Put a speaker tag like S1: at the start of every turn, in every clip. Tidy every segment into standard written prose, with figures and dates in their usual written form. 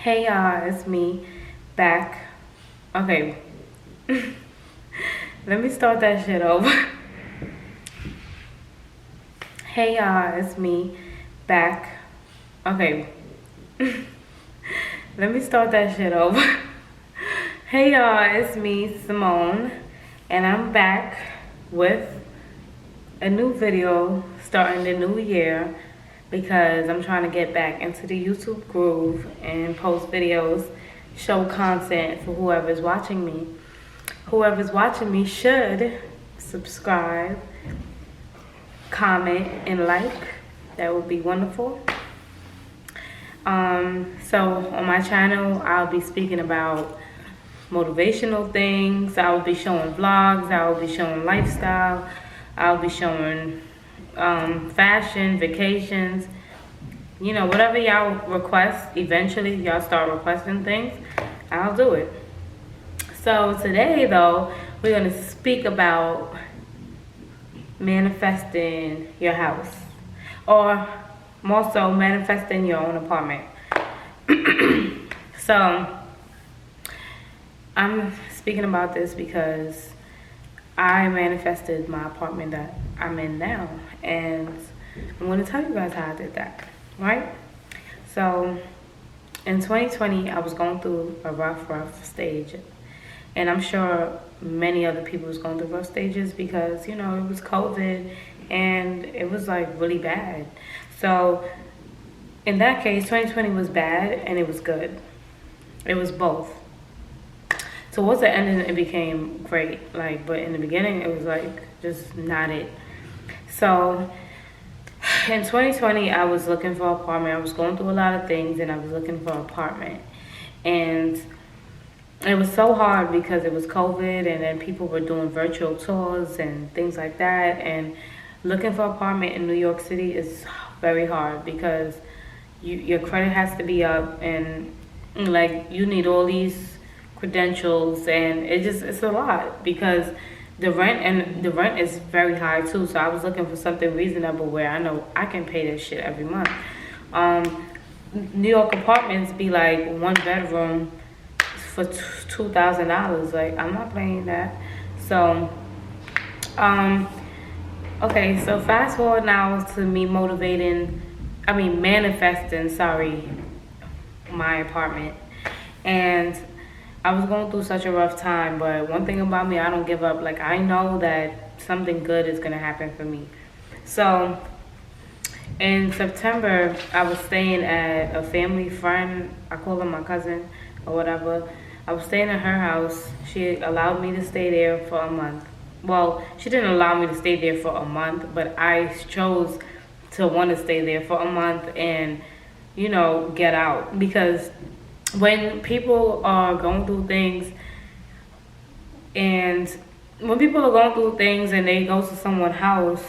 S1: Hey y'all, it's me back. Okay, let me start that shit over. Hey y'all, it's me back. Okay, let me start that shit over. Hey y'all, it's me, Simone, and I'm back with a new video starting the new year because I'm trying to get back into the YouTube groove and post videos, show content for whoever's watching me. Whoever's watching me should subscribe, comment, and like. That would be wonderful. So on my channel, I'll be speaking about motivational things. I will be showing vlogs. I will be showing lifestyle. I'll be showing fashion, vacations, you know, whatever y'all request. Eventually y'all start requesting things, I'll do it. So today though, we're going to speak about manifesting your house, or more so manifesting your own apartment. So I'm speaking about this because I manifested my apartment that I'm in now, and I'm going to tell you guys how I did that, right? So in 2020, I was going through a rough stage, and I'm sure many other people was going through rough stages because, you know, it was COVID and it was like really bad. So in that case, 2020 was bad and it was good. It was both. Towards the end, it became great, like, but in the beginning, it was like just not it. So in 2020, I was looking for an apartment. I was going through a lot of things, and I was looking for an apartment. And it was so hard because it was COVID, and then people were doing virtual tours and things like that. And looking for an apartment in New York City is very hard because your credit has to be up, and like you need all these credentials, and it's a lot because the rent is very high too. So I was looking for something reasonable where I know I can pay this shit every month. New York apartments be like one bedroom for $2,000. Like, I'm not paying that. So okay, so fast forward now to me manifesting, my apartment. And I was going through such a rough time, but one thing about me, I don't give up. Like, I know that something good is gonna happen for me. So in September, I was staying at a family friend. I call her my cousin or whatever. I was staying at her house. She allowed me to stay there for a month. Well, she didn't allow me to stay there for a month, but I chose to want to stay there for a month and, you know, get out. Because when people are going through things and they go to someone's house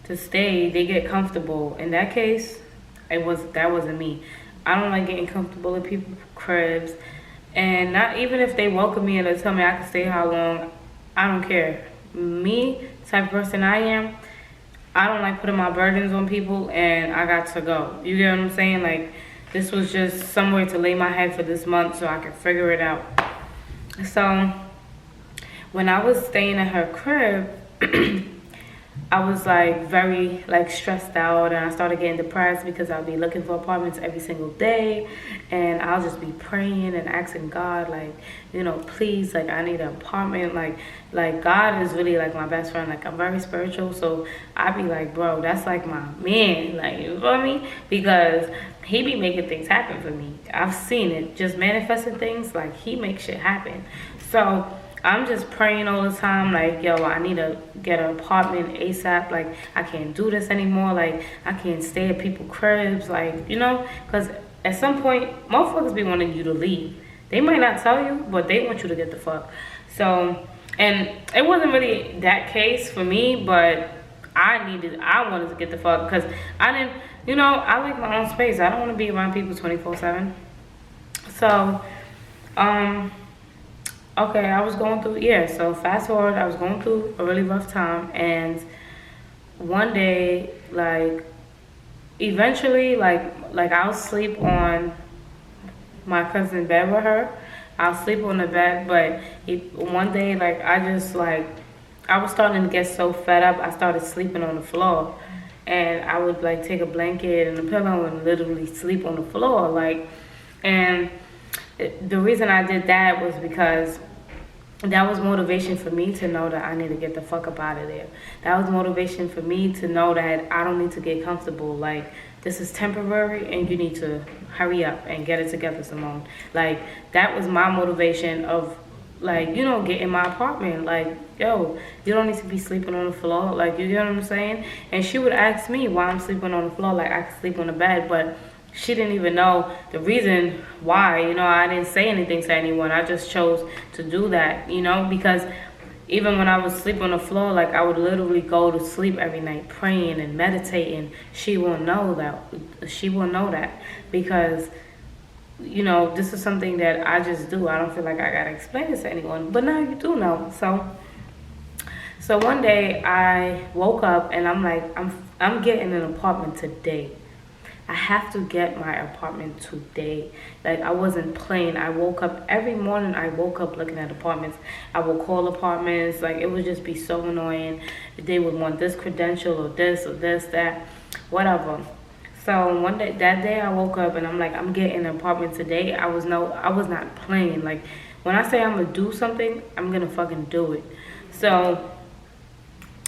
S1: to stay, they get comfortable. In that case, that wasn't me. I don't like getting comfortable in people's cribs, and not even if they welcome me and they tell me I can stay how long, I don't care. Me, type of person I am, I don't like putting my burdens on people, and I got to go. You get what I'm saying? Like, this was just somewhere to lay my head for this month so I could figure it out. So when I was staying at her crib, I was like very like stressed out, and I started getting depressed because I'll be looking for apartments every single day, and I'll just be praying and asking God, like, you know, please, like, I need an apartment. Like God is really like my best friend. Like, I'm very spiritual, so I be like, bro, that's like my man, like, you feel me? Because he be making things happen for me. I've seen it, just manifesting things. Like, he makes shit happen. So I'm just praying all the time, like, yo, I need to get an apartment ASAP. Like, I can't do this anymore. Like, I can't stay at people's cribs, like, you know, because at some point, motherfuckers be wanting you to leave. They might not tell you, but they want you to get the fuck. So, and it wasn't really that case for me, but I wanted to get the fuck because I didn't, you know, I like my own space. I don't want to be around people 24/7. So, okay, I was going through, so fast forward, I was going through a really rough time, and one day, like, eventually, like I'll sleep on my cousin bed with her, I'll sleep on the bed. But one day, like, I was starting to get so fed up, I started sleeping on the floor. And I would like take a blanket and a pillow and literally sleep on the floor. And the reason I did that was because that was motivation for me to know that I need to get the fuck up out of there. That was motivation for me to know that I don't need to get comfortable. Like, this is temporary and you need to hurry up and get it together, Simone. Like, that was my motivation of, like, get in my apartment. Like, yo, you don't need to be sleeping on the floor. Like, you get what I'm saying? And she would ask me why I'm sleeping on the floor. Like, I could sleep on the bed, but she didn't even know the reason why. I didn't say anything to anyone. I just chose to do that, because even when I was sleeping on the floor, like, I would literally go to sleep every night praying and meditating. She will know that. She will know that because, this is something that I just do. I don't feel like I gotta explain this to anyone, but now you do know. So one day I woke up and I'm like, I'm getting an apartment today. I have to get my apartment today. Like, I wasn't playing. I woke up every morning. I woke up looking at apartments. I would call apartments. Like, it would just be so annoying. They would want this credential or this, that, whatever. So that day I woke up and I'm like, I'm getting an apartment today. I was not playing. Like, when I say I'm gonna do something, I'm gonna fucking do it. So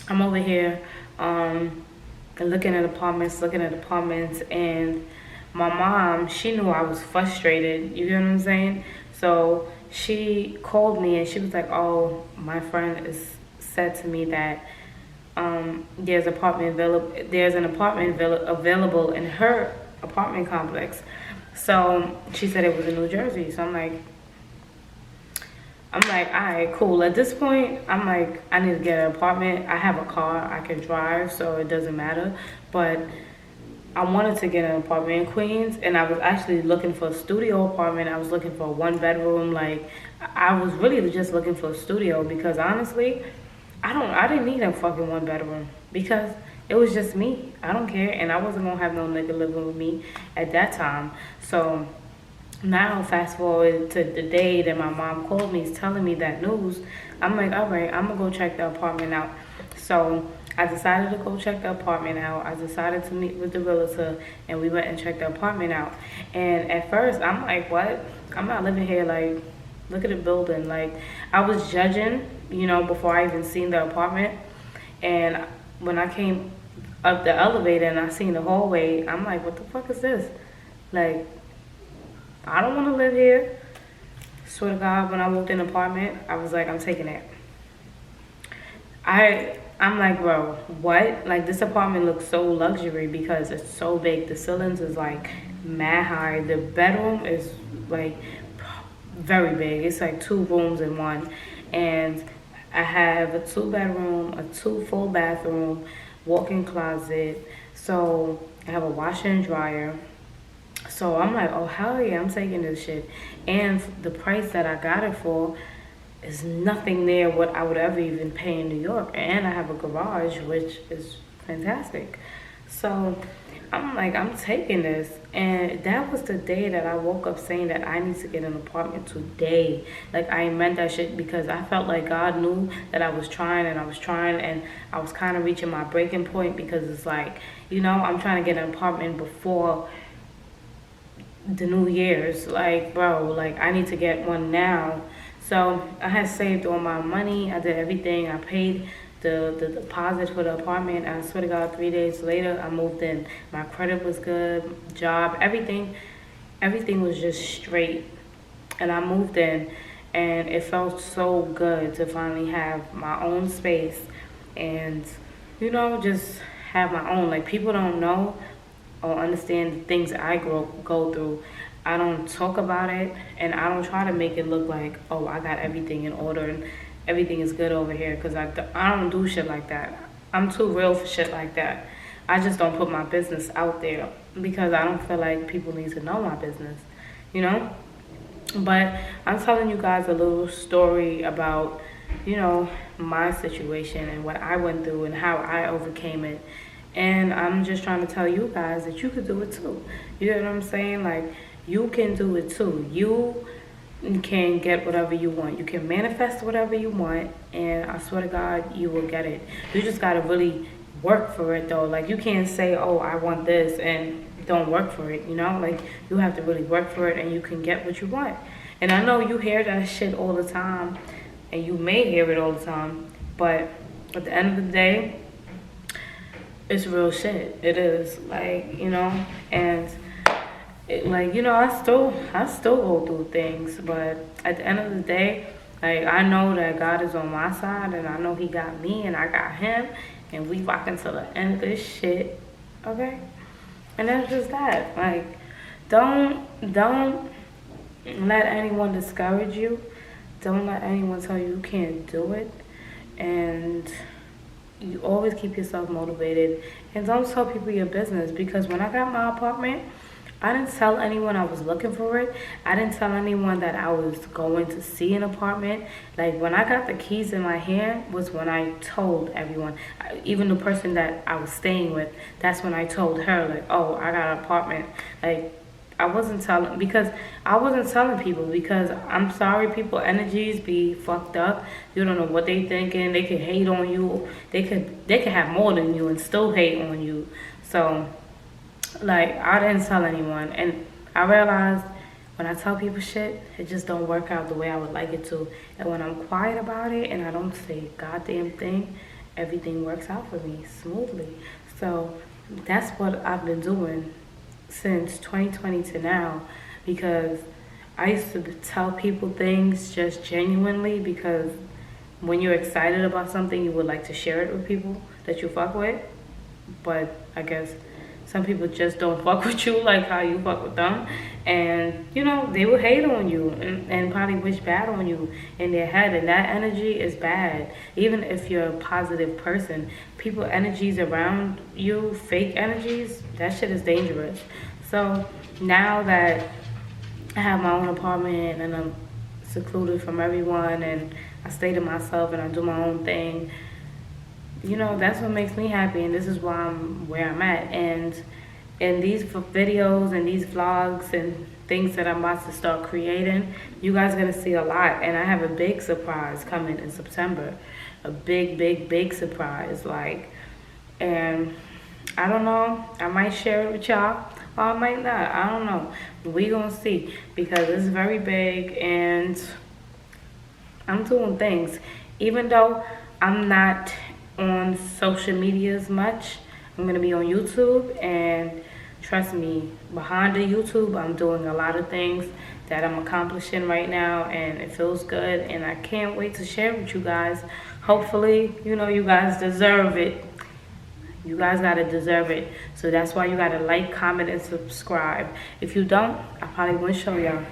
S1: I'm over here, looking at apartments, and my mom, she knew I was frustrated, you get what I'm saying? So she called me and she was like, oh, my friend said to me that there's an apartment available in her apartment complex. So she said it was in New Jersey. So I'm like, all right, cool. At this point, I'm like, I need to get an apartment. I have a car, I can drive, so it doesn't matter. But I wanted to get an apartment in Queens, and I was actually looking for a studio apartment. I was looking for a 1-bedroom. Like, I was really just looking for a studio because honestly, I didn't need a fucking 1-bedroom because it was just me. I don't care, and I wasn't gonna have no nigga living with me at that time. So now, fast forward to the day that my mom called me, telling me that news. I'm like, all right, I'm gonna go check the apartment out. So I decided to go check the apartment out. I decided to meet with the realtor, and we went and checked the apartment out. And at first, I'm like, what? I'm not living here. Like, look at the building. Like, I was judging, before I even seen the apartment. And when I came up the elevator and I seen the hallway, I'm like, what the fuck is this? Like, I don't want to live here. Swear to God, when I walked in the apartment, I was like, I'm taking it. I'm like, bro, what? Like, this apartment looks so luxury because it's so big. The ceilings is like mad high. The bedroom is like very big. It's like 2 rooms in one. And I have a 2-bedroom, a 2 full bathroom, walk-in closet. So I have a washer and dryer. So I'm like, oh, hell yeah, I'm taking this shit. And the price that I got it for is nothing near what I would ever even pay in New York. And I have a garage, which is fantastic. So I'm like, I'm taking this. And that was the day that I woke up saying that I need to get an apartment today. Like, I meant that shit because I felt like God knew that I was trying and I was kind of reaching my breaking point because it's like, I'm trying to get an apartment before the New Year's. Like, bro, like, I need to get one now. So I had saved all my money. I did everything. I paid the deposit for the apartment. I swear to God, 3 days later, I moved in. My credit was good, job, everything was just straight. And I moved in, and it felt so good to finally have my own space and, just have my own. Like, people don't know or understand the things I go through. I don't talk about it, and I don't try to make it look like, oh, I got everything in order and everything is good over here, because I don't do shit like that. I'm too real for shit like that. I just don't put my business out there because I don't feel like people need to know my business, But I'm telling you guys a little story about, my situation and what I went through and how I overcame it. And I'm just trying to tell you guys that you could do it too. You know what I'm saying? Like, you can do it too. You can get whatever you want. You can manifest whatever you want, and I swear to God, you will get it. You just gotta really work for it though. Like, you can't say, "Oh, I want this," and don't work for it. You know, like, you have to really work for it, and you can get what you want. And I know you hear that shit all the time, and you may hear it all the time, but at the end of the day, it's real shit. It is, like, you know. And like, you know, I still go through things, but at the end of the day, like, I know that God is on my side, and I know He got me, and I got Him, and we rocking till the end of this shit, okay? And that's just that. Like, don't let anyone discourage you. Don't let anyone tell you can't do it, and you always keep yourself motivated, and don't tell people your business. Because when I got my apartment, I didn't tell anyone I was looking for it. I didn't tell anyone that I was going to see an apartment. Like, when I got the keys in my hand was when I told everyone. Even the person that I was staying with, that's when I told her, like, oh, I got an apartment. Like, I wasn't telling people, because I'm sorry, people energies be fucked up. You don't know what they thinking. They could hate on you. They could have more than you and still hate on you. So, like, I didn't tell anyone, and I realized when I tell people shit, it just don't work out the way I would like it to. And when I'm quiet about it and I don't say a goddamn thing, everything works out for me smoothly. So that's what I've been doing since 2020 to now, because I used to tell people things just genuinely, because when you're excited about something, you would like to share it with people that you fuck with. But I guess some people just don't fuck with you like how you fuck with them. And, you know, they will hate on you, and probably wish bad on you in their head. And that energy is bad. Even if you're a positive person, people energies around you, fake energies, that shit is dangerous. So now that I have my own apartment and I'm secluded from everyone, and I stay to myself and I do my own thing, you know, that's what makes me happy, and this is why I'm where I'm at. And in these videos and these vlogs and things that I'm about to start creating, you guys are gonna see a lot. And I have a big surprise coming in September, a big surprise. Like, and I don't know, I might share it with y'all, or I might not. I don't know. We gonna see, because it's very big, and I'm doing things. Even though I'm not on social media as much, I'm gonna be on YouTube, and trust me, behind the YouTube, I'm doing a lot of things that I'm accomplishing right now, and it feels good, and I can't wait to share with you guys. Hopefully, you know, you guys deserve it. You guys gotta deserve it. So that's why you gotta like, comment, and subscribe. If you don't, I probably won't show y'all.